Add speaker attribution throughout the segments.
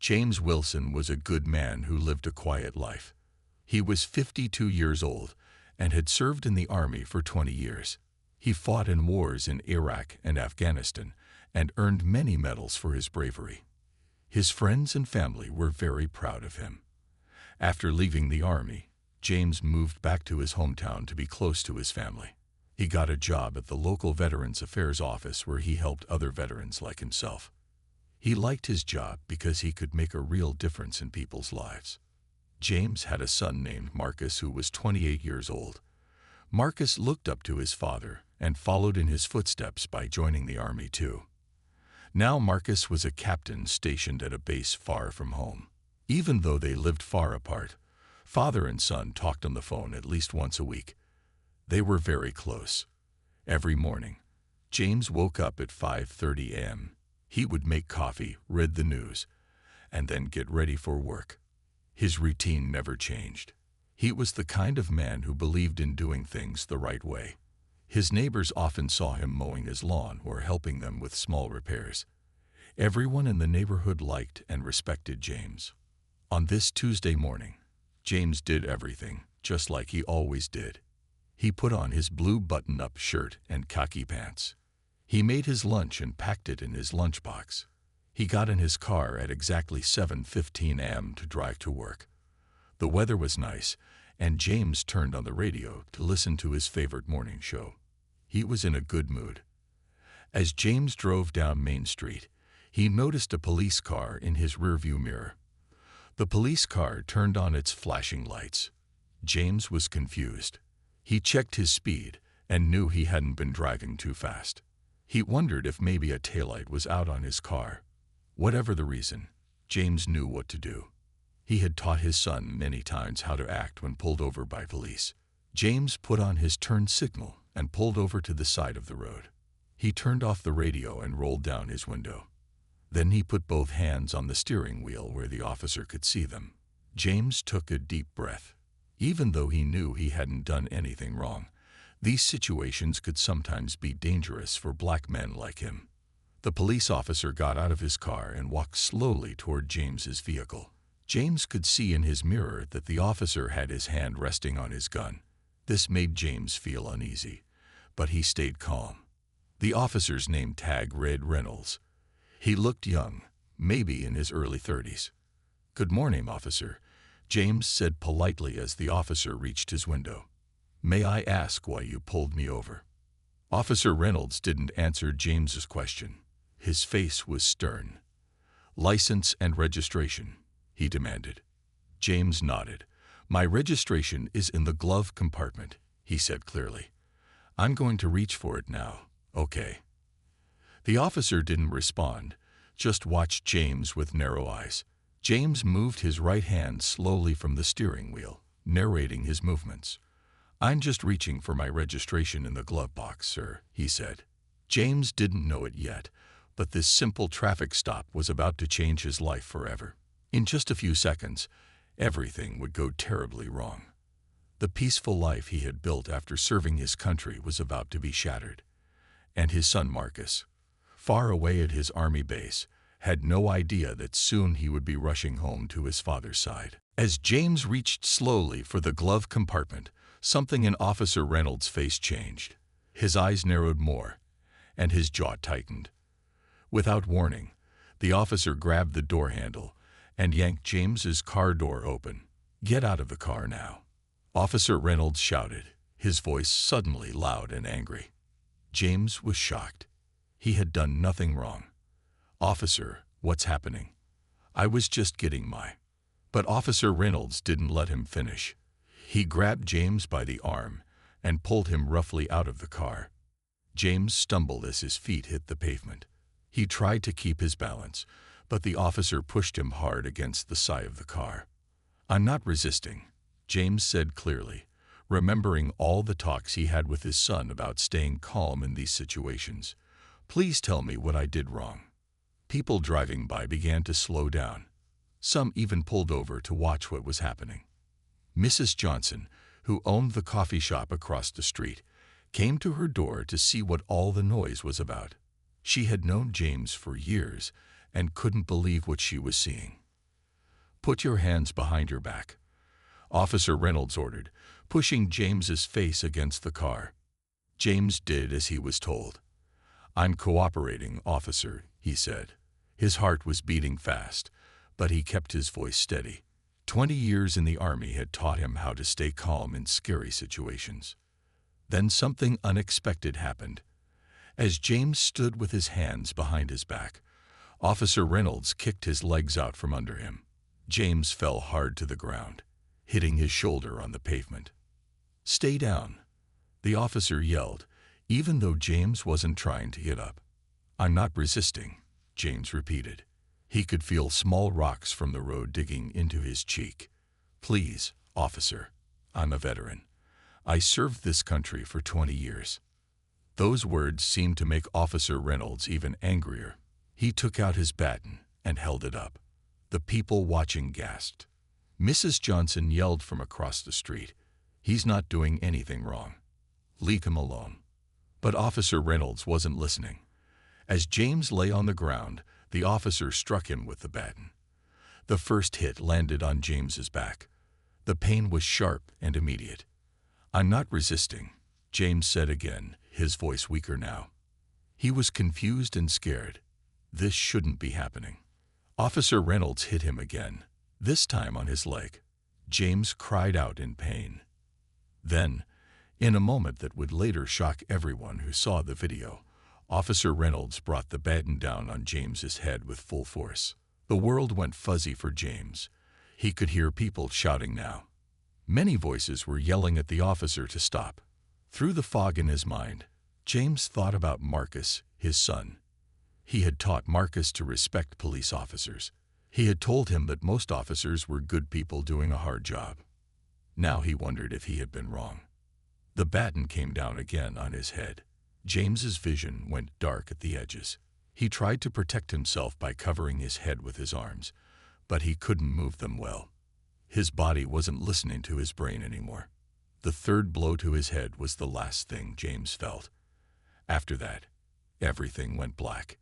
Speaker 1: James Wilson was a good man who lived a quiet life. He was 52 years old and had served in the Army for 20 years. He fought in wars in Iraq and Afghanistan and earned many medals for his bravery. His friends and family were very proud of him. After leaving the Army, James moved back to his hometown to be close to his family. He got a job at the local Veterans Affairs office where he helped other veterans like himself. He liked his job because he could make a real difference in people's lives. James had a son named Marcus who was 28 years old. Marcus looked up to his father and followed in his footsteps by joining the Army too. Now Marcus was a captain stationed at a base far from home. Even though they lived far apart, father and son talked on the phone at least once a week. They were very close. Every morning, James woke up at 5:30 a.m. He would make coffee, read the news, and then get ready for work. His routine never changed. He was the kind of man who believed in doing things the right way. His neighbors often saw him mowing his lawn or helping them with small repairs. Everyone in the neighborhood liked and respected James. On this Tuesday morning, James did everything just like he always did. He put on his blue button-up shirt and khaki pants. He made his lunch and packed it in his lunchbox. He got in his car at exactly 7:15 a.m. to drive to work. The weather was nice, and James turned on the radio to listen to his favorite morning show. He was in a good mood. As James drove down Main Street, he noticed a police car in his rearview mirror. The police car turned on its flashing lights. James was confused. He checked his speed and knew he hadn't been driving too fast. He wondered if maybe a taillight was out on his car. Whatever the reason, James knew what to do. He had taught his son many times how to act when pulled over by police. James put on his turn signal and pulled over to the side of the road. He turned off the radio and rolled down his window. Then he put both hands on the steering wheel where the officer could see them. James took a deep breath. Even though he knew he hadn't done anything wrong, these situations could sometimes be dangerous for black men like him. The police officer got out of his car and walked slowly toward James's vehicle. James could see in his mirror that the officer had his hand resting on his gun. This made James feel uneasy, but he stayed calm. The officer's name tag read Reynolds. He looked young, maybe in his early 30s. "Good morning, officer," James said politely as the officer reached his window. "May I ask why you pulled me over?" Officer Reynolds didn't answer James's question. His face was stern. "License and registration," he demanded. James nodded. "My registration is in the glove compartment," he said clearly. "I'm going to reach for it now, okay?" The officer didn't respond, just watched James with narrow eyes. James moved his right hand slowly from the steering wheel, narrating his movements. "I'm just reaching for my registration in the glove box, sir," he said. James didn't know it yet, but this simple traffic stop was about to change his life forever. In just a few seconds, everything would go terribly wrong. The peaceful life he had built after serving his country was about to be shattered. And his son Marcus, far away at his army base, had no idea that soon he would be rushing home to his father's side. As James reached slowly for the glove compartment, something in Officer Reynolds' face changed. His eyes narrowed more, and his jaw tightened. Without warning, the officer grabbed the door handle and yanked James's car door open. "Get out of the car now," Officer Reynolds shouted, his voice suddenly loud and angry. James was shocked. He had done nothing wrong. "Officer, what's happening?" "I was just getting my—" But Officer Reynolds didn't let him finish. He grabbed James by the arm and pulled him roughly out of the car. James stumbled as his feet hit the pavement. He tried to keep his balance, but the officer pushed him hard against the side of the car. "I'm not resisting," James said clearly, remembering all the talks he had with his son about staying calm in these situations. "Please tell me what I did wrong." People driving by began to slow down. Some even pulled over to watch what was happening. Mrs. Johnson, who owned the coffee shop across the street, came to her door to see what all the noise was about. She had known James for years and couldn't believe what she was seeing. "Put your hands behind your back," Officer Reynolds ordered, pushing James's face against the car. James did as he was told. "I'm cooperating, officer," he said. His heart was beating fast, but he kept his voice steady. 20 years in the Army had taught him how to stay calm in scary situations. Then something unexpected happened. As James stood with his hands behind his back, Officer Reynolds kicked his legs out from under him. James fell hard to the ground, hitting his shoulder on the pavement. "Stay down," the officer yelled, even though James wasn't trying to get up. "I'm not resisting," James repeated. He could feel small rocks from the road digging into his cheek. "Please, officer, I'm a veteran. I served this country for 20 years. Those words seemed to make Officer Reynolds even angrier. He took out his baton and held it up. The people watching gasped. Mrs. Johnson yelled from across the street, "He's not doing anything wrong. Leave him alone." But Officer Reynolds wasn't listening. As James lay on the ground, the officer struck him with the baton. The first hit landed on James's back. The pain was sharp and immediate. "I'm not resisting," James said again, his voice weaker now. He was confused and scared. This shouldn't be happening. Officer Reynolds hit him again, this time on his leg. James cried out in pain. Then, in a moment that would later shock everyone who saw the video, Officer Reynolds brought the baton down on James's head with full force. The world went fuzzy for James. He could hear people shouting now. Many voices were yelling at the officer to stop. Through the fog in his mind, James thought about Marcus, his son. He had taught Marcus to respect police officers. He had told him that most officers were good people doing a hard job. Now he wondered if he had been wrong. The baton came down again on his head. James's vision went dark at the edges. He tried to protect himself by covering his head with his arms, but he couldn't move them well. His body wasn't listening to his brain anymore. The third blow to his head was the last thing James felt. After that, everything went black.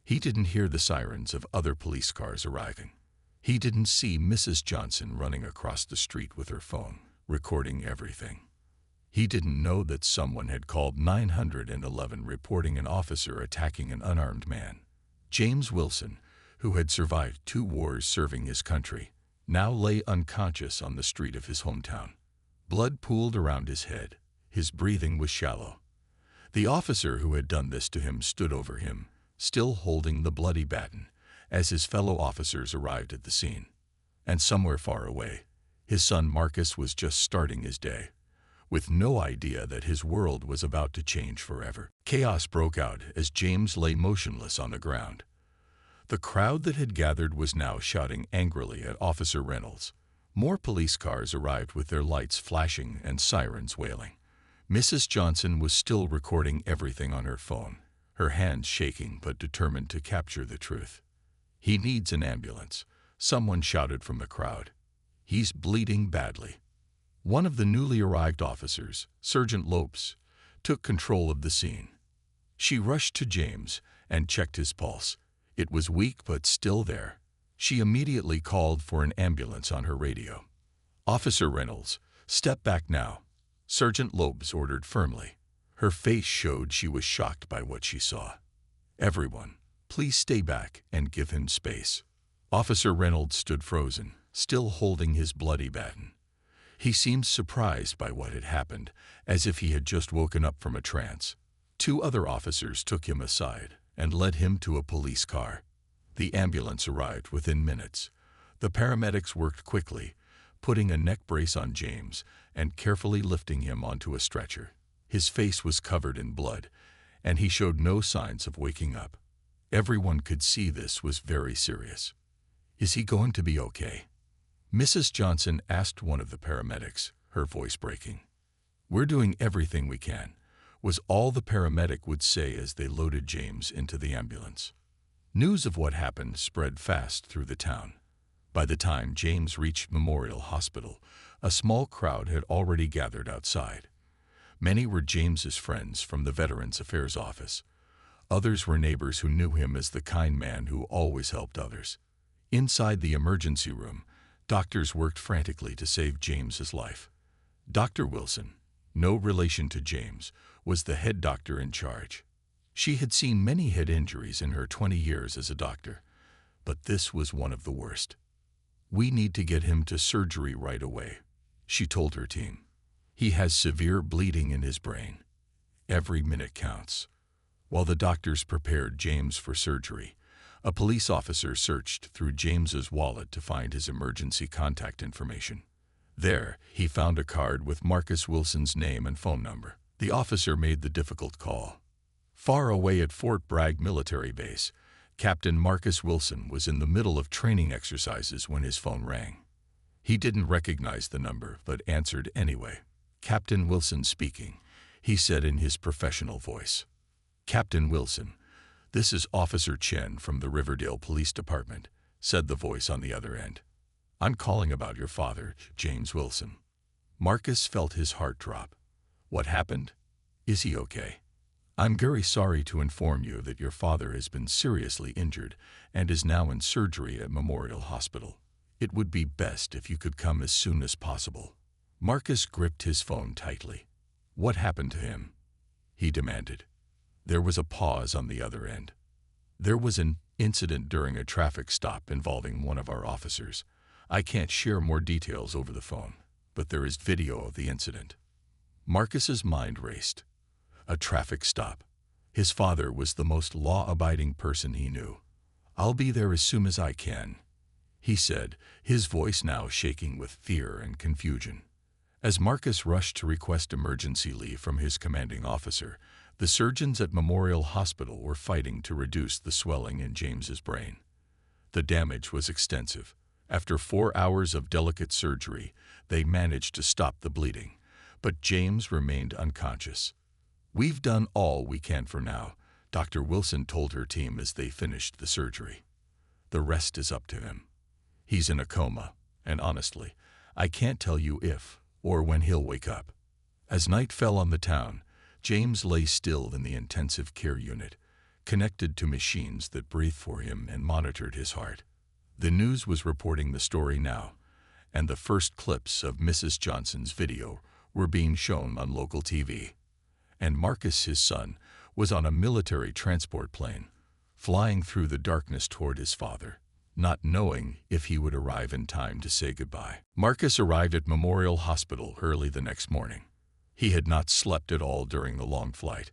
Speaker 1: He didn't hear the sirens of other police cars arriving. He didn't see Mrs. Johnson running across the street with her phone, recording everything. He didn't know that someone had called 911 reporting an officer attacking an unarmed man. James Wilson, who had survived 2 wars serving his country, now lay unconscious on the street of his hometown. Blood pooled around his head. His breathing was shallow. The officer who had done this to him stood over him, still holding the bloody baton, as his fellow officers arrived at the scene. And somewhere far away, his son Marcus was just starting his day, with no idea that his world was about to change forever. Chaos broke out as James lay motionless on the ground. The crowd that had gathered was now shouting angrily at Officer Reynolds. More police cars arrived with their lights flashing and sirens wailing. Mrs. Johnson was still recording everything on her phone, her hands shaking but determined to capture the truth. "He needs an ambulance," someone shouted from the crowd. "He's bleeding badly." One of the newly arrived officers, Sergeant Lopes, took control of the scene. She rushed to James and checked his pulse. It was weak but still there. She immediately called for an ambulance on her radio. "Officer Reynolds, step back now," Sergeant Lopes ordered firmly. Her face showed she was shocked by what she saw. "Everyone, please stay back and give him space." Officer Reynolds stood frozen, still holding his bloody baton. He seemed surprised by what had happened, as if he had just woken up from a trance. 2 other officers took him aside and led him to a police car. The ambulance arrived within minutes. The paramedics worked quickly, putting a neck brace on James and carefully lifting him onto a stretcher. His face was covered in blood, and he showed no signs of waking up. Everyone could see this was very serious. "Is he going to be okay?" Mrs. Johnson asked one of the paramedics, her voice breaking. "We're doing everything we can," was all the paramedic would say as they loaded James into the ambulance. News of what happened spread fast through the town. By the time James reached Memorial Hospital, a small crowd had already gathered outside. Many were James's friends from the Veterans Affairs Office. Others were neighbors who knew him as the kind man who always helped others. Inside the emergency room, Doctors worked frantically to save James's life. Dr. Wilson, no relation to James, was the head doctor in charge. She had seen many head injuries in her 20 years as a doctor, but this was one of the worst. "We need to get him to surgery right away," she told her team. "He has severe bleeding in his brain. Every minute counts." While the doctors prepared James for surgery, a police officer searched through James's wallet to find his emergency contact information. There, he found a card with Marcus Wilson's name and phone number. The officer made the difficult call. Far away at Fort Bragg Military Base, Captain Marcus Wilson was in the middle of training exercises when his phone rang. He didn't recognize the number, but answered anyway. "Captain Wilson speaking," he said in his professional voice. "Captain Wilson, this is Officer Chen from the Riverdale Police Department," said the voice on the other end. "I'm calling about your father, James Wilson." Marcus felt his heart drop. "What happened? Is he okay?" "I'm very sorry to inform you that your father has been seriously injured and is now in surgery at Memorial Hospital. It would be best if you could come as soon as possible." Marcus gripped his phone tightly. "What happened to him?" he demanded. There was a pause on the other end. "There was an incident during a traffic stop involving one of our officers. I can't share more details over the phone, but there is video of the incident." Marcus's mind raced. A traffic stop. His father was the most law-abiding person he knew. "I'll be there as soon as I can," he said, his voice now shaking with fear and confusion. As Marcus rushed to request emergency leave from his commanding officer, the surgeons at Memorial Hospital were fighting to reduce the swelling in James's brain. The damage was extensive. After 4 hours of delicate surgery, they managed to stop the bleeding, but James remained unconscious. "We've done all we can for now," Dr. Wilson told her team as they finished the surgery. "The rest is up to him. He's in a coma, and honestly, I can't tell you if or when he'll wake up." As night fell on the town, James lay still in the intensive care unit, connected to machines that breathed for him and monitored his heart. The news was reporting the story now, and the first clips of Mrs. Johnson's video were being shown on local TV. And Marcus, his son, was on a military transport plane, flying through the darkness toward his father, not knowing if he would arrive in time to say goodbye. Marcus arrived at Memorial Hospital early the next morning. He had not slept at all during the long flight.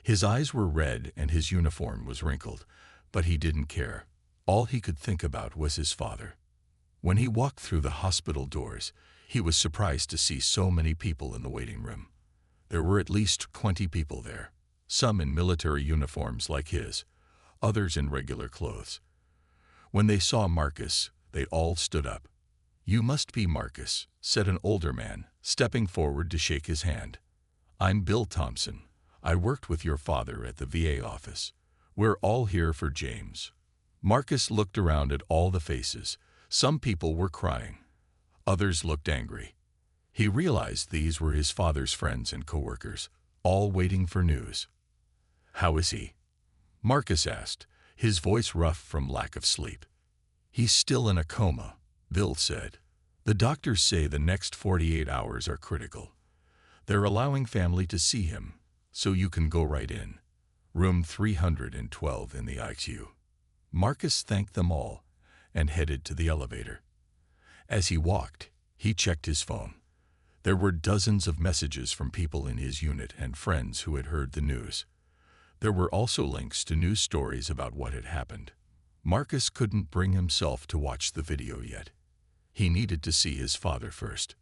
Speaker 1: His eyes were red and his uniform was wrinkled, but he didn't care. All he could think about was his father. When he walked through the hospital doors, he was surprised to see so many people in the waiting room. There were at least 20 people there, some in military uniforms like his, others in regular clothes. When they saw Marcus, they all stood up. "You must be Marcus," said an older man, stepping forward to shake his hand. "I'm Bill Thompson. I worked with your father at the VA office. We're all here for James." Marcus looked around at all the faces. Some people were crying. Others looked angry. He realized these were his father's friends and coworkers, all waiting for news. "How is he?" Marcus asked, his voice rough from lack of sleep. "He's still in a coma," Bill said. "The doctors say the next 48 hours are critical. They're allowing family to see him, so you can go right in. Room 312 in the ICU." Marcus thanked them all and headed to the elevator. As he walked, he checked his phone. There were dozens of messages from people in his unit and friends who had heard the news. There were also links to news stories about what had happened. Marcus couldn't bring himself to watch the video yet. He needed to see his father first.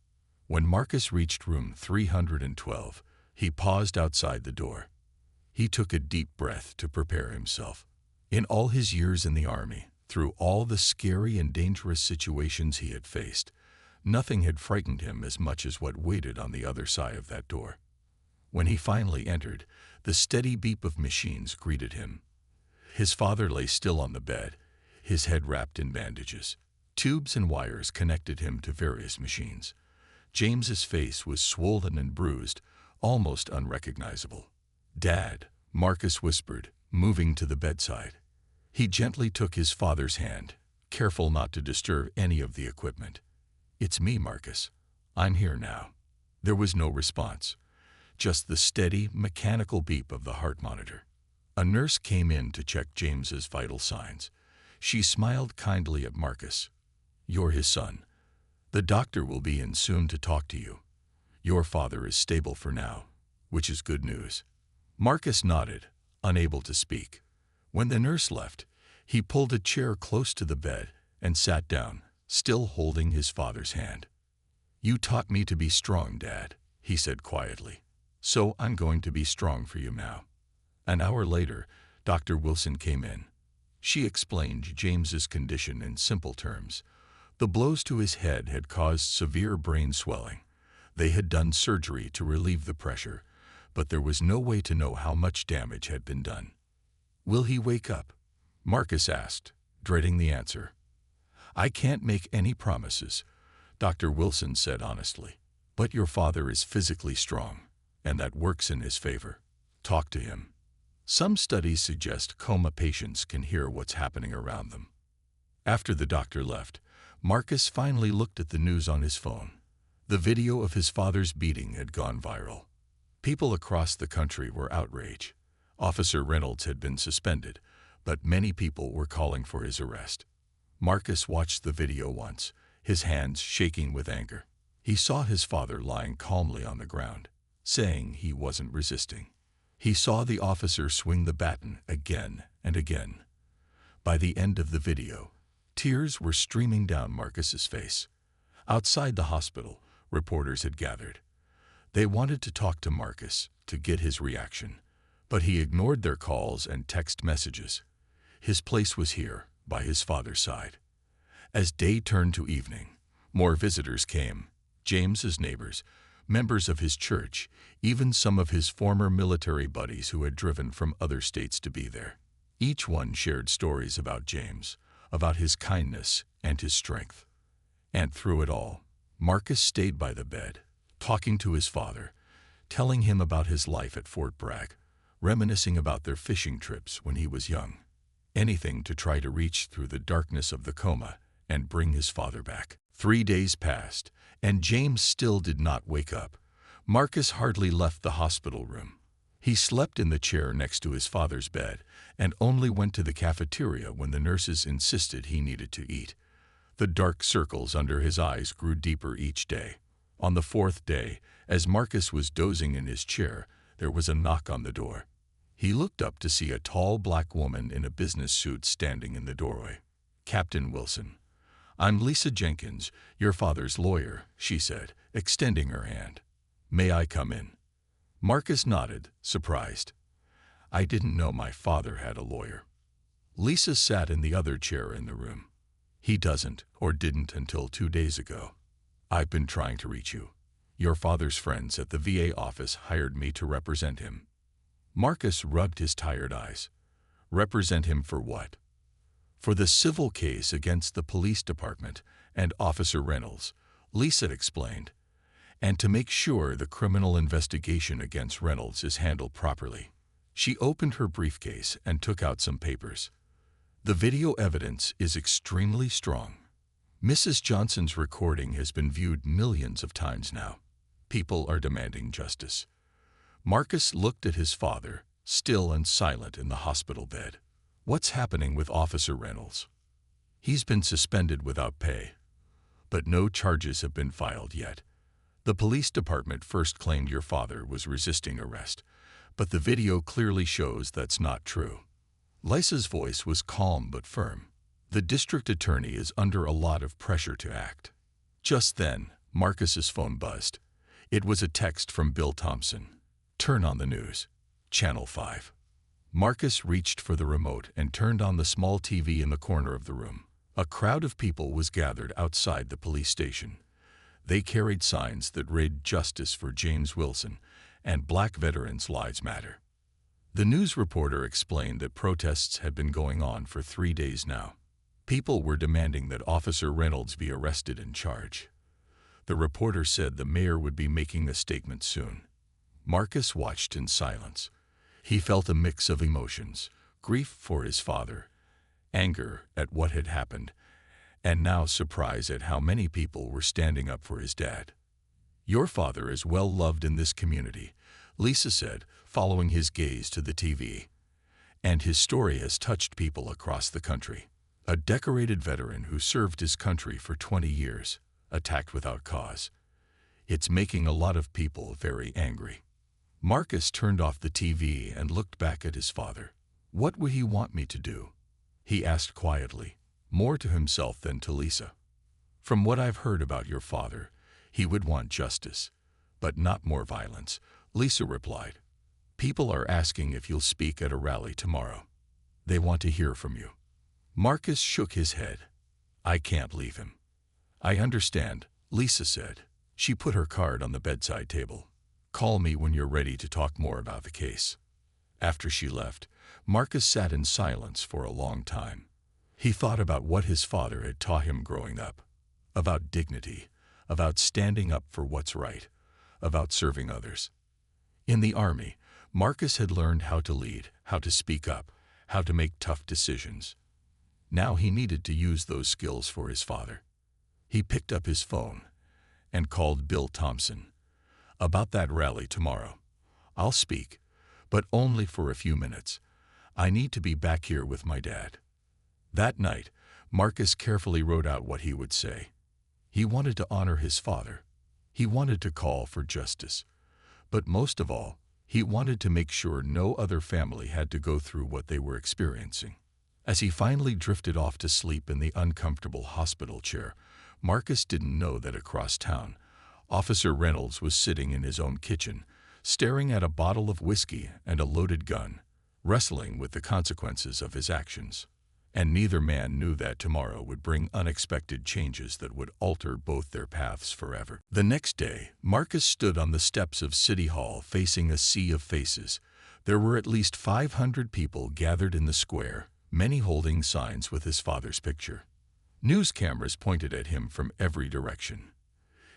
Speaker 1: When Marcus reached room 312, he paused outside the door. He took a deep breath to prepare himself. In all his years in the Army, through all the scary and dangerous situations he had faced, nothing had frightened him as much as what waited on the other side of that door. When he finally entered, the steady beep of machines greeted him. His father lay still on the bed, his head wrapped in bandages. Tubes and wires connected him to various machines. James's face was swollen and bruised, almost unrecognizable. "Dad," Marcus whispered, moving to the bedside. He gently took his father's hand, careful not to disturb any of the equipment. "It's me, Marcus. I'm here now." There was no response, just the steady, mechanical beep of the heart monitor. A nurse came in to check James's vital signs. She smiled kindly at Marcus. "You're his son. The doctor will be in soon to talk to you. Your father is stable for now, which is good news." Marcus nodded, unable to speak. When the nurse left, he pulled a chair close to the bed and sat down, still holding his father's hand. "You taught me to be strong, Dad," he said quietly. "So I'm going to be strong for you now." An hour later, Dr. Wilson came in. She explained James's condition in simple terms. The blows to his head had caused severe brain swelling. They had done surgery to relieve the pressure, but there was no way to know how much damage had been done. "Will he wake up?" Marcus asked, dreading the answer. "I can't make any promises," Dr. Wilson said honestly. "But your father is physically strong, and that works in his favor. Talk to him." Some studies suggest coma patients can hear what's happening around them. After the doctor left, Marcus finally looked at the news on his phone. The video of his father's beating had gone viral. People across the country were outraged. Officer Reynolds had been suspended, but many people were calling for his arrest. Marcus watched the video once, his hands shaking with anger. He saw his father lying calmly on the ground, saying he wasn't resisting. He saw the officer swing the baton again and again. By the end of the video, tears were streaming down Marcus's face. Outside the hospital, reporters had gathered. They wanted to talk to Marcus to get his reaction, but he ignored their calls and text messages. His place was here, by his father's side. As day turned to evening, more visitors came. James's neighbors, members of his church, even some of his former military buddies who had driven from other states to be there. Each one shared stories about James, about his kindness and his strength. And through it all, Marcus stayed by the bed, talking to his father, telling him about his life at Fort Bragg, reminiscing about their fishing trips when he was young. Anything to try to reach through the darkness of the coma and bring his father back. 3 days passed, and James still did not wake up. Marcus hardly left the hospital room. He slept in the chair next to his father's bed and only went to the cafeteria when the nurses insisted he needed to eat. The dark circles under his eyes grew deeper each day. On the 4th day, as Marcus was dozing in his chair, there was a knock on the door. He looked up to see a tall black woman in a business suit standing in the doorway. "Captain Wilson, I'm Lisa Jenkins, your father's lawyer," she said, extending her hand. "May I come in?" Marcus nodded, surprised. "I didn't know my father had a lawyer." Lisa sat in the other chair in the room. "He doesn't, or didn't until 2 days ago. I've been trying to reach you. Your father's friends at the VA office hired me to represent him." Marcus rubbed his tired eyes. "Represent him for what?" "For the civil case against the police department and Officer Reynolds," Lisa explained, "and to make sure the criminal investigation against Reynolds is handled properly." She opened her briefcase and took out some papers. "The video evidence is extremely strong. Mrs. Johnson's recording has been viewed millions of times now. People are demanding justice." Marcus looked at his father, still and silent in the hospital bed. "What's happening with Officer Reynolds?" "He's been suspended without pay, but no charges have been filed yet. The police department first claimed your father was resisting arrest, but the video clearly shows that's not true." Lisa's voice was calm but firm. "The district attorney is under a lot of pressure to act." Just then, Marcus's phone buzzed. It was a text from Bill Thompson. "Turn on the news. Channel 5. Marcus reached for the remote and turned on the small TV in the corner of the room. A crowd of people was gathered outside the police station. They carried signs that read "Justice for James Wilson" and "Black Veterans' Lives Matter." The news reporter explained that protests had been going on for 3 days now. People were demanding that Officer Reynolds be arrested and charged. The reporter said the mayor would be making a statement soon. Marcus watched in silence. He felt a mix of emotions: grief for his father, anger at what had happened, and now surprised at how many people were standing up for his dad. "Your father is well loved in this community," Lisa said, following his gaze to the TV. "And his story has touched people across the country. A decorated veteran who served his country for 20 years, attacked without cause. It's making a lot of people very angry." Marcus turned off the TV and looked back at his father. "What would he want me to do?" he asked quietly, more to himself than to Lisa. "From what I've heard about your father, he would want justice, but not more violence," Lisa replied. "People are asking if you'll speak at a rally tomorrow. They want to hear from you." Marcus shook his head. "I can't leave him." "I understand," Lisa said. She put her card on the bedside table. "Call me when you're ready to talk more about the case." After she left, Marcus sat in silence for a long time. He thought about what his father had taught him growing up, about dignity, about standing up for what's right, about serving others. In the Army, Marcus had learned how to lead, how to speak up, how to make tough decisions. Now he needed to use those skills for his father. He picked up his phone and called Bill Thompson. "About that rally tomorrow. I'll speak, but only for a few minutes. I need to be back here with my dad." That night, Marcus carefully wrote out what he would say. He wanted to honor his father. He wanted to call for justice. But most of all, he wanted to make sure no other family had to go through what they were experiencing. As he finally drifted off to sleep in the uncomfortable hospital chair, Marcus didn't know that across town, Officer Reynolds was sitting in his own kitchen, staring at a bottle of whiskey and a loaded gun, wrestling with the consequences of his actions. And neither man knew that tomorrow would bring unexpected changes that would alter both their paths forever. The next day, Marcus stood on the steps of City Hall facing a sea of faces. There were at least 500 people gathered in the square, many holding signs with his father's picture. News cameras pointed at him from every direction.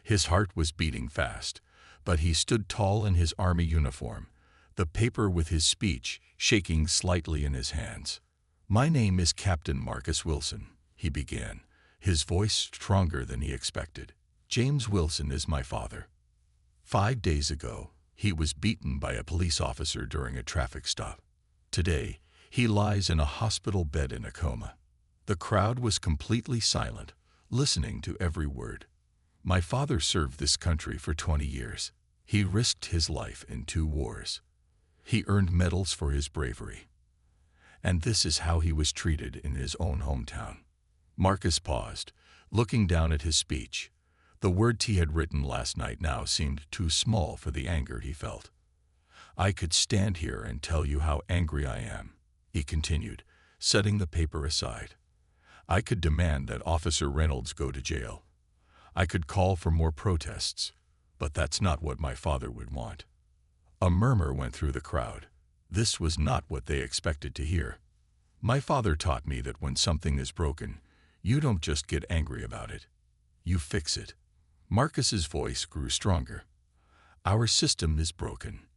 Speaker 1: His heart was beating fast, but he stood tall in his Army uniform, the paper with his speech shaking slightly in his hands. "My name is Captain Marcus Wilson," he began, his voice stronger than he expected. "James Wilson is my father. 5 days ago, he was beaten by a police officer during a traffic stop. Today, he lies in a hospital bed in a coma." The crowd was completely silent, listening to every word. "My father served this country for 20 years. He risked his life in 2 wars. He earned medals for his bravery. And this is how he was treated in his own hometown." Marcus paused, looking down at his speech. The words he had written last night now seemed too small for the anger he felt. "I could stand here and tell you how angry I am," he continued, setting the paper aside. "I could demand that Officer Reynolds go to jail. I could call for more protests, but that's not what my father would want." A murmur went through the crowd. This was not what they expected to hear. "My father taught me that when something is broken, you don't just get angry about it. You fix it." Marcus's voice grew stronger. "Our system is broken.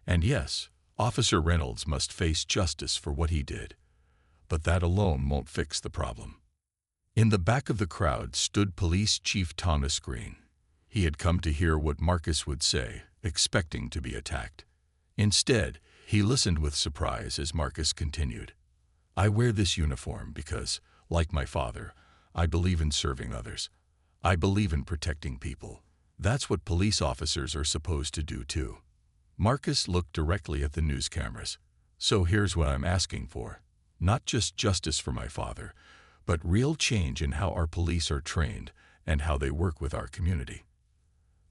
Speaker 1: And yes, Officer Reynolds must face justice for what he did. But that alone won't fix the problem." In the back of the crowd stood Police Chief Thomas Green. He had come to hear what Marcus would say, expecting to be attacked. Instead, he listened with surprise as Marcus continued. "I wear this uniform because, like my father, I believe in serving others. I believe in protecting people. That's what police officers are supposed to do too." Marcus looked directly at the news cameras. "So here's what I'm asking for. Not just justice for my father, but real change in how our police are trained and how they work with our community."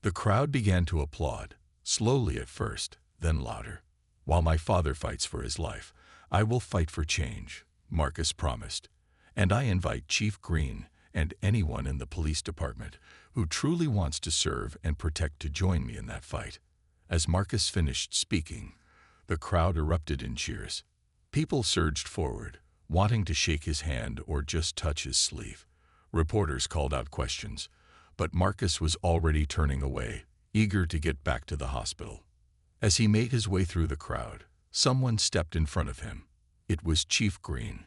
Speaker 1: The crowd began to applaud, slowly at first, then louder. "While my father fights for his life, I will fight for change," Marcus promised. "And I invite Chief Green and anyone in the police department who truly wants to serve and protect to join me in that fight." As Marcus finished speaking, the crowd erupted in cheers. People surged forward, wanting to shake his hand or just touch his sleeve. Reporters called out questions, but Marcus was already turning away, eager to get back to the hospital. As he made his way through the crowd, someone stepped in front of him. It was Chief Green.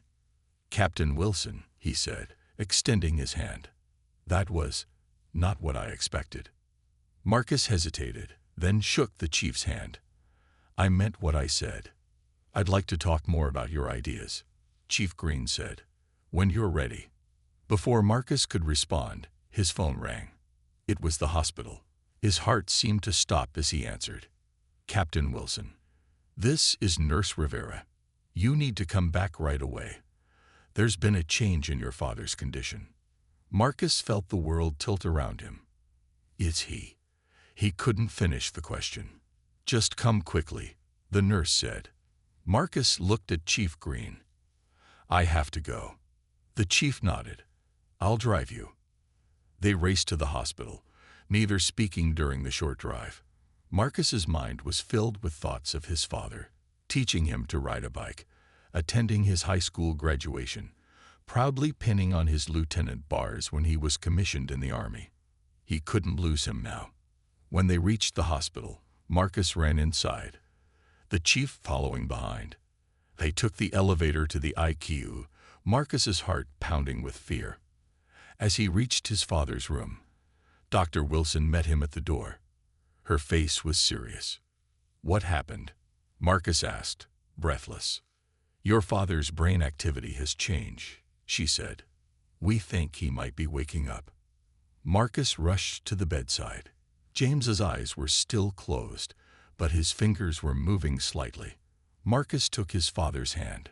Speaker 1: "Captain Wilson," he said, extending his hand. That was not what I expected. Marcus hesitated, then shook the chief's hand. I meant what I said. I'd like to talk more about your ideas, Chief Green said. When you're ready. Before Marcus could respond, his phone rang. It was the hospital. His heart seemed to stop as he answered. Captain Wilson. This is Nurse Rivera. You need to come back right away. There's been a change in your father's condition. Marcus felt the world tilt around him. Is he? He couldn't finish the question. Just come quickly, the nurse said. Marcus looked at Chief Green. I have to go. The chief nodded. I'll drive you. They raced to the hospital, neither speaking during the short drive. Marcus's mind was filled with thoughts of his father, teaching him to ride a bike, attending his high school graduation, proudly pinning on his lieutenant bars when he was commissioned in the Army. He couldn't lose him now. When they reached the hospital, Marcus ran inside, the chief following behind. They took the elevator to the ICU, Marcus's heart pounding with fear. As he reached his father's room, Dr. Wilson met him at the door. Her face was serious. What happened? Marcus asked, breathless. Your father's brain activity has changed, she said. We think he might be waking up. Marcus rushed to the bedside. James's eyes were still closed, but his fingers were moving slightly. Marcus took his father's hand.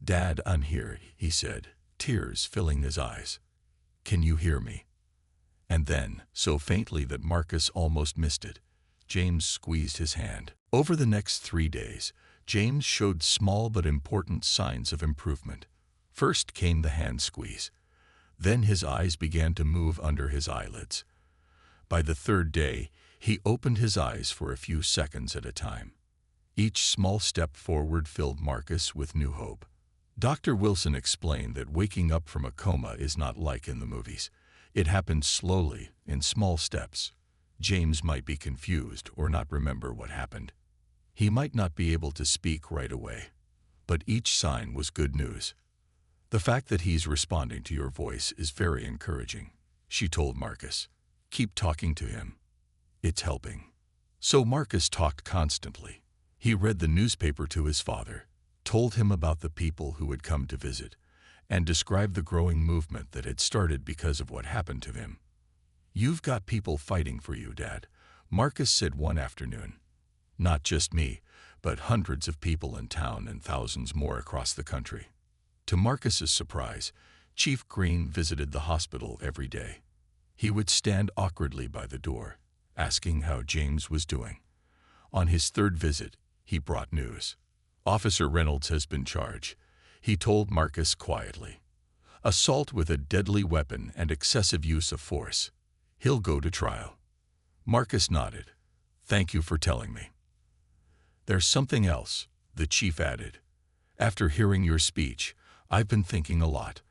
Speaker 1: Dad, I'm here, he said, tears filling his eyes. Can you hear me? And then, so faintly that Marcus almost missed it, James squeezed his hand. Over the next 3 days, James showed small but important signs of improvement. First came the hand squeeze. Then his eyes began to move under his eyelids. By the 3rd day, he opened his eyes for a few seconds at a time. Each small step forward filled Marcus with new hope. Dr. Wilson explained that waking up from a coma is not like in the movies. It happens slowly, in small steps. James might be confused or not remember what happened. He might not be able to speak right away, but each sign was good news. The fact that he's responding to your voice is very encouraging, she told Marcus. Keep talking to him. It's helping. So Marcus talked constantly. He read the newspaper to his father, told him about the people who had come to visit, and described the growing movement that had started because of what happened to him. You've got people fighting for you, Dad, Marcus said one afternoon. Not just me, but hundreds of people in town and thousands more across the country. To Marcus's surprise, Chief Green visited the hospital every day. He would stand awkwardly by the door, asking how James was doing. On his 3rd visit, he brought news. Officer Reynolds has been charged, he told Marcus quietly. Assault with a deadly weapon and excessive use of force. He'll go to trial. Marcus nodded. Thank you for telling me. There's something else, the chief added. After hearing your speech, I've been thinking a lot.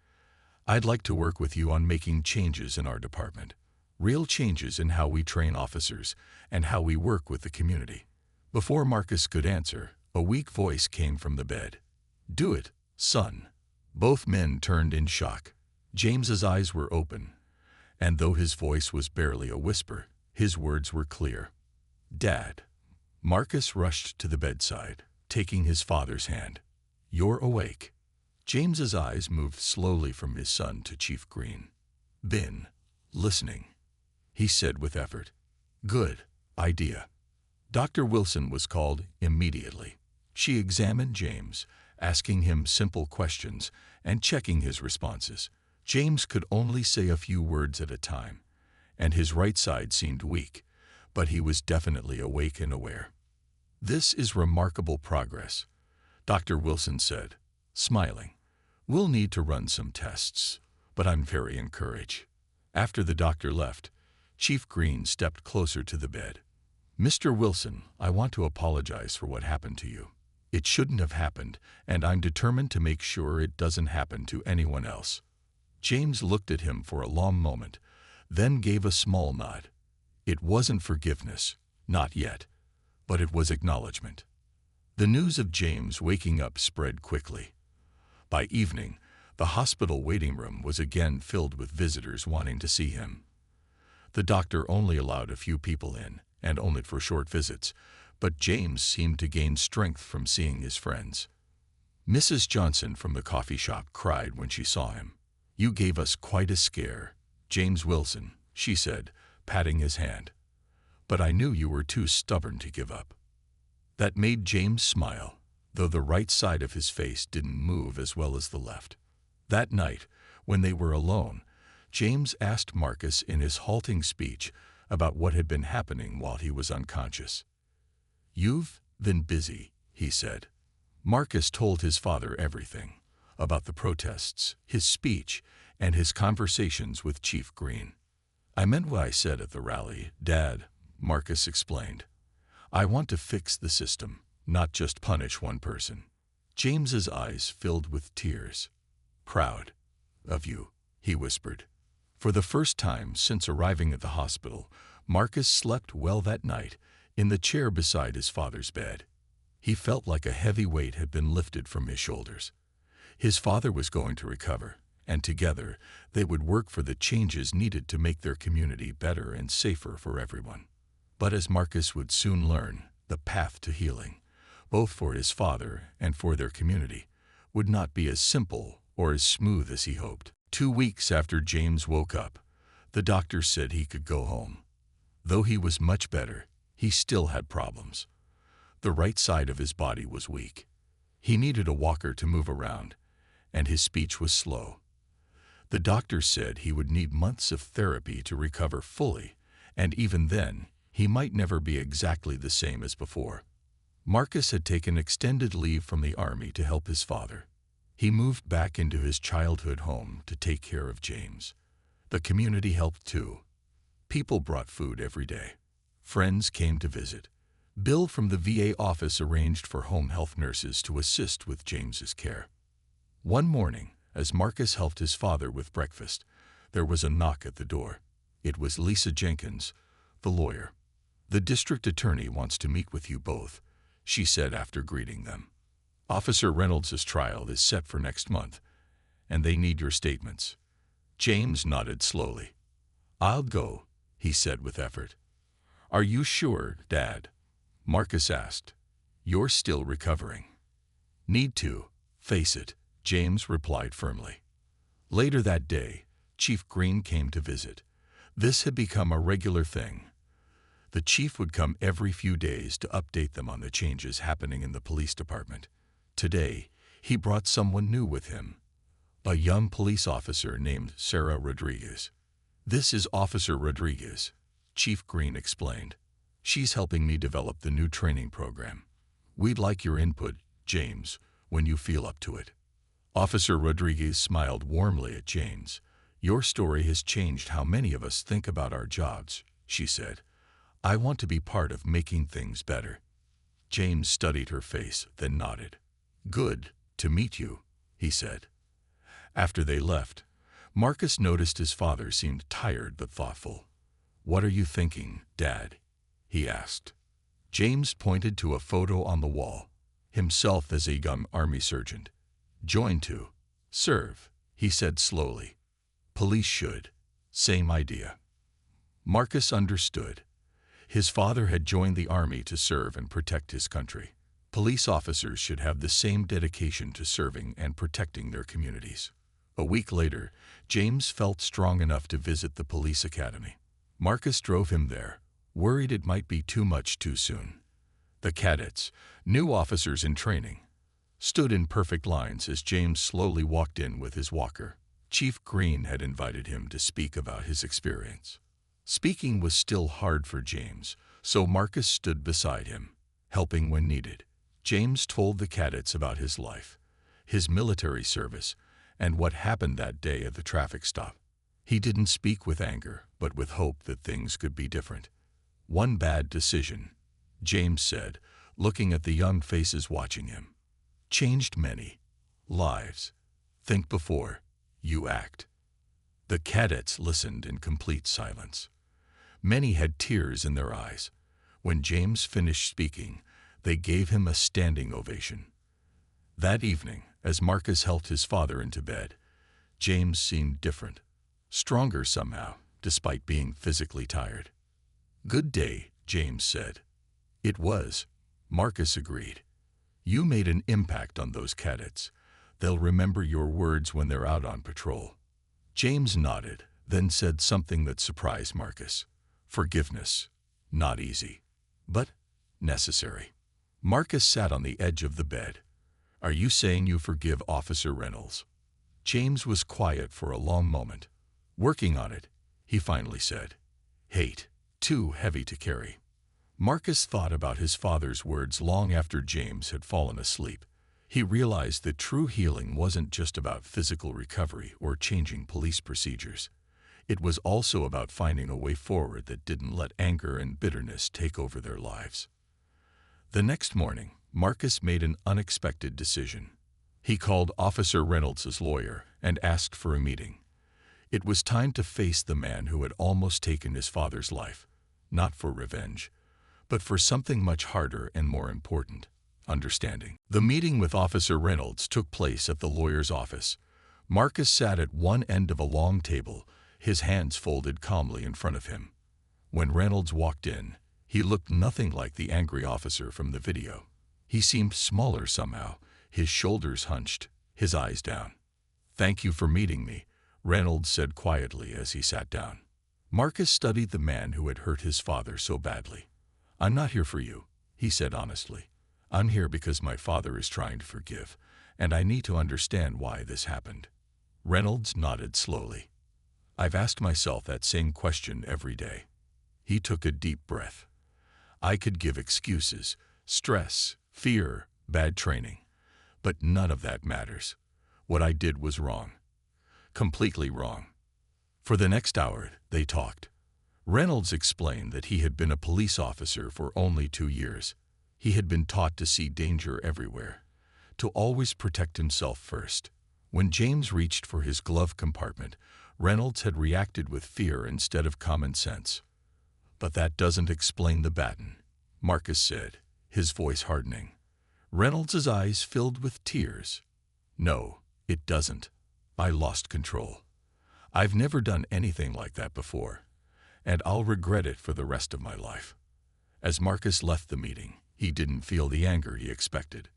Speaker 1: I'd like to work with you on making changes in our department. Real changes in how we train officers and how we work with the community. Before Marcus could answer, a weak voice came from the bed. Do it, son. Both men turned in shock. James's eyes were open, and though his voice was barely a whisper, his words were clear. Dad. Marcus rushed to the bedside, taking his father's hand. You're awake. James's eyes moved slowly from his son to Chief Green. Been listening, he said with effort. Good idea. Dr. Wilson was called immediately. She examined James, asking him simple questions and checking his responses. James could only say a few words at a time, and his right side seemed weak, but he was definitely awake and aware. This is remarkable progress, Dr. Wilson said, smiling. We'll need to run some tests, but I'm very encouraged. After the doctor left, Chief Green stepped closer to the bed. Mr. Wilson, I want to apologize for what happened to you. It shouldn't have happened, and I'm determined to make sure it doesn't happen to anyone else. James looked at him for a long moment, then gave a small nod. It wasn't forgiveness, not yet, but it was acknowledgement. The news of James waking up spread quickly. By evening, The hospital waiting room was again filled with visitors wanting to see him. The doctor only allowed a few people in, and only for short visits, but James seemed to gain strength from seeing his friends. Mrs. Johnson from the coffee shop cried when she saw him. "You gave us quite a scare, James Wilson," she said, patting his hand. "But I knew you were too stubborn to give up." That made James smile, though the right side of his face didn't move as well as the left. That night, when they were alone, James asked Marcus in his halting speech about what had been happening while he was unconscious. "You've been busy," he said. Marcus told his father everything, about the protests, his speech, and his conversations with Chief Green. "I meant what I said at the rally, Dad," Marcus explained. "I want to fix the system, not just punish one person." James's eyes filled with tears. "Proud of you," he whispered. For the first time since arriving at the hospital, Marcus slept well that night in the chair beside his father's bed. He felt like a heavy weight had been lifted from his shoulders. His father was going to recover, and together they would work for the changes needed to make their community better and safer for everyone. But as Marcus would soon learn, the path to healing, both for his father and for their community, would not be as simple or as smooth as he hoped. 2 weeks after James woke up, the doctor said he could go home. Though he was much better, he still had problems. The right side of his body was weak. He needed a walker to move around, and his speech was slow. The doctor said he would need months of therapy to recover fully, and even then, he might never be exactly the same as before. Marcus had taken extended leave from the army to help his father. He moved back into his childhood home to take care of James. The community helped too. People brought food every day. Friends came to visit. Bill from the VA office arranged for home health nurses to assist with James's care. One morning, as Marcus helped his father with breakfast, there was a knock at the door. It was Lisa Jenkins, the lawyer. "The district attorney wants to meet with you both," she said after greeting them. "Officer Reynolds' trial is set for next month, and they need your statements." James nodded slowly. "I'll go," he said with effort. "Are you sure, Dad?" Marcus asked. "You're still recovering." "Need to face it," James replied firmly. Later that day, Chief Green came to visit. This had become a regular thing. The chief would come every few days to update them on the changes happening in the police department. Today, he brought someone new with him, a young police officer named Sarah Rodriguez. "This is Officer Rodriguez," Chief Green explained. "She's helping me develop the new training program. We'd like your input, James, when you feel up to it." Officer Rodriguez smiled warmly at James. "Your story has changed how many of us think about our jobs," she said. "I want to be part of making things better." James studied her face, then nodded. "Good to meet you," he said. After they left, Marcus noticed his father seemed tired but thoughtful. "What are you thinking, Dad?" he asked. James pointed to a photo on the wall, himself as a young army sergeant. "Join to serve," he said slowly. "Police should. Same idea." Marcus understood. His father had joined the army to serve and protect his country. Police officers should have the same dedication to serving and protecting their communities. A week later, James felt strong enough to visit the police academy. Marcus drove him there, worried it might be too much too soon. The cadets, new officers in training, stood in perfect lines as James slowly walked in with his walker. Chief Green had invited him to speak about his experience. Speaking was still hard for James, so Marcus stood beside him, helping when needed. James told the cadets about his life, his military service, and what happened that day at the traffic stop. He didn't speak with anger, but with hope that things could be different. "One bad decision," James said, looking at the young faces watching him, "changed many lives. Think before you act." The cadets listened in complete silence. Many had tears in their eyes. When James finished speaking, they gave him a standing ovation. That evening, as Marcus helped his father into bed, James seemed different, stronger somehow, despite being physically tired. "Good day," James said. "It was," Marcus agreed. "You made an impact on those cadets. They'll remember your words when they're out on patrol." James nodded, then said something that surprised Marcus. "Forgiveness. Not easy. But necessary." Marcus sat on the edge of the bed. "Are you saying you forgive Officer Reynolds?" James was quiet for a long moment. "Working on it," he finally said. "Hate. Too heavy to carry." Marcus thought about his father's words long after James had fallen asleep. He realized that true healing wasn't just about physical recovery or changing police procedures. It was also about finding a way forward that didn't let anger and bitterness take over their lives. The next morning, Marcus made an unexpected decision. He called Officer Reynolds' lawyer and asked for a meeting. It was time to face the man who had almost taken his father's life, not for revenge, but for something much harder and more important: understanding. The meeting with Officer Reynolds took place at the lawyer's office. Marcus sat at one end of a long table, his hands folded calmly in front of him. When Reynolds walked in, he looked nothing like the angry officer from the video. He seemed smaller somehow, his shoulders hunched, his eyes down. "Thank you for meeting me," Reynolds said quietly as he sat down. Marcus studied the man who had hurt his father so badly. "I'm not here for you," he said honestly. "I'm here because my father is trying to forgive, and I need to understand why this happened." Reynolds nodded slowly. "I've asked myself that same question every day." He took a deep breath. "I could give excuses, stress, fear, bad training, but none of that matters. What I did was wrong. Completely wrong." For the next hour, they talked. Reynolds explained that he had been a police officer for only 2 years. He had been taught to see danger everywhere, to always protect himself first. When James reached for his glove compartment, Reynolds had reacted with fear instead of common sense. "But that doesn't explain the baton," Marcus said, his voice hardening. Reynolds' eyes filled with tears. "No, it doesn't. I lost control. I've never done anything like that before, and I'll regret it for the rest of my life." As Marcus left the meeting, he didn't feel the anger he expected.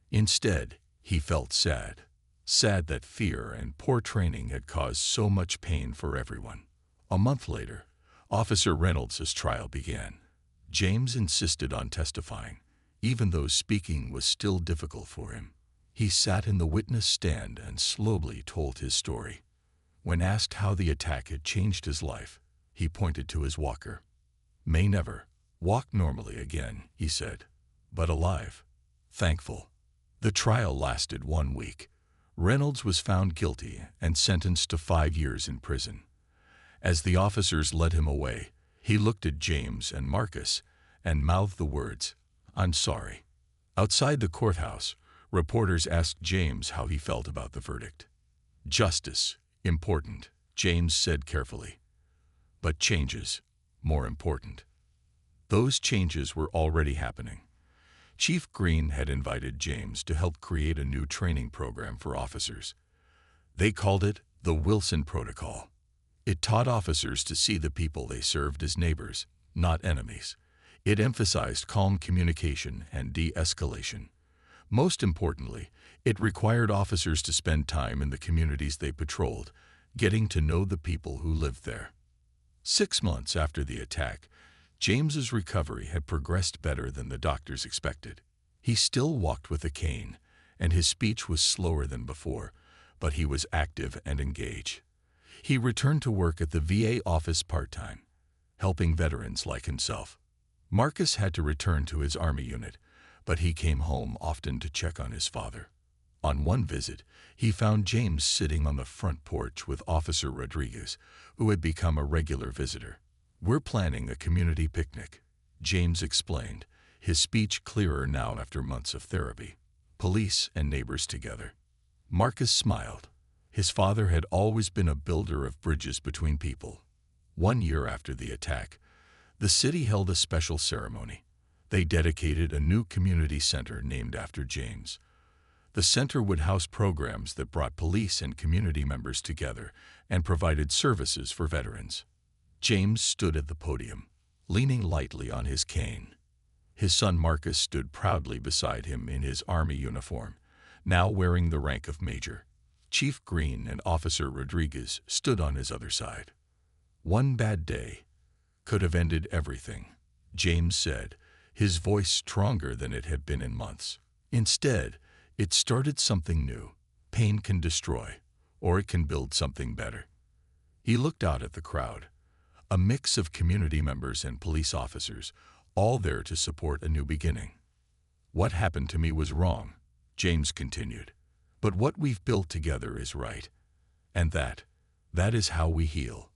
Speaker 1: Instead, he felt sad. Sad that fear and poor training had caused so much pain for everyone. A month later, Officer Reynolds' trial began. James insisted on testifying, even though speaking was still difficult for him. He sat in the witness stand and slowly told his story. When asked how the attack had changed his life, he pointed to his walker. "May never walk normally again," he said, "but alive. Thankful." The trial lasted 1 week. Reynolds was found guilty and sentenced to 5 years in prison. As the officers led him away, he looked at James and Marcus and mouthed the words, "I'm sorry." Outside the courthouse, reporters asked James how he felt about the verdict. "Justice, important," James said carefully. "But changes, more important." Those changes were already happening. Chief Green had invited James to help create a new training program for officers. They called it the Wilson Protocol. It taught officers to see the people they served as neighbors, not enemies. It emphasized calm communication and de-escalation. Most importantly, it required officers to spend time in the communities they patrolled, getting to know the people who lived there. 6 months after the attack, James's recovery had progressed better than the doctors expected. He still walked with a cane, and his speech was slower than before, but he was active and engaged. He returned to work at the VA office part-time, helping veterans like himself. Marcus had to return to his Army unit, but he came home often to check on his father. On one visit, he found James sitting on the front porch with Officer Rodriguez, who had become a regular visitor. "We're planning a community picnic," James explained, his speech clearer now after months of therapy. "Police and neighbors together." Marcus smiled. His father had always been a builder of bridges between people. 1 year after the attack, the city held a special ceremony. They dedicated a new community center named after James. The center would house programs that brought police and community members together and provided services for veterans. James stood at the podium, leaning lightly on his cane. His son Marcus stood proudly beside him in his Army uniform, now wearing the rank of Major. Chief Green and Officer Rodriguez stood on his other side. "One bad day could have ended everything," James said, his voice stronger than it had been in months. "Instead, it started something new. Pain can destroy, or it can build something better." He looked out at the crowd, a mix of community members and police officers, all there to support a new beginning. "What happened to me was wrong," James continued, "but what we've built together is right. And that is how we heal."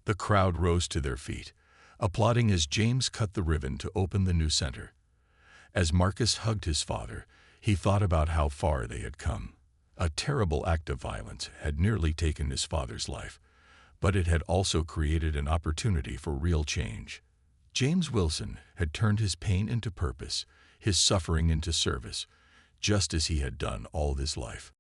Speaker 1: The crowd rose to their feet, applauding as James cut the ribbon to open the new center. As Marcus hugged his father, he thought about how far they had come. A terrible act of violence had nearly taken his father's life, but it had also created an opportunity for real change. James Wilson had turned his pain into purpose, his suffering into service, just as he had done all his life.